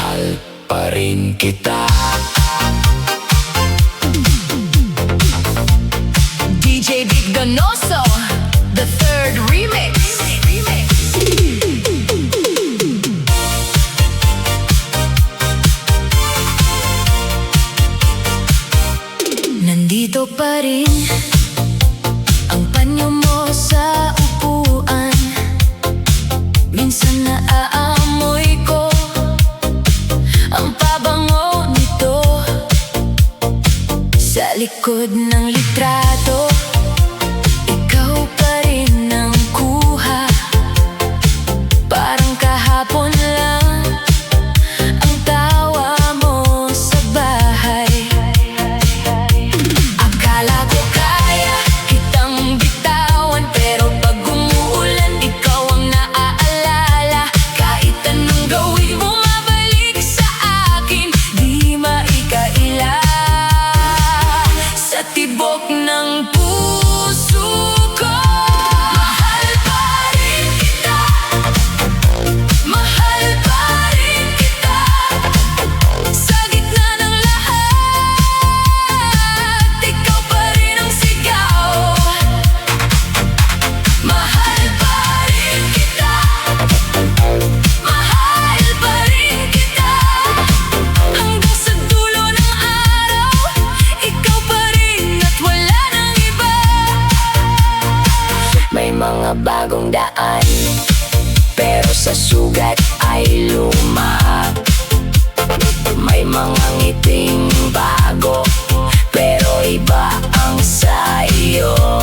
mahal pa rin kita. DJ Big Donoso, the third remix. Nandito pa rin ang panyo mo sa upuan. Minsan naaamoy ko ang pabango nito sa likod ng litrato. Ikaw pa rin ang kuha, parang kahapon lang ang tawa mo sa bahay. Akala ko kaya kitang bitawan, pero pag umuulan ikaw ang naaalala. Kahit anong gawin bumabalik sa akin, di maikaila. Sa tibok ng puso ko, mahal pa rin kita. Mahal pa rin kita. Sa gitna ng lahat, ikaw pa rin ang sigaw. Mahal pa rin kita. Mahal pa rin kita. Hanggang sa dulo ng araw, ikaw pa rin at wala nang iba. May mga bagong daan, pero sa sugat ay luma. May mga ngiting bago, pero iba ang sa iyo.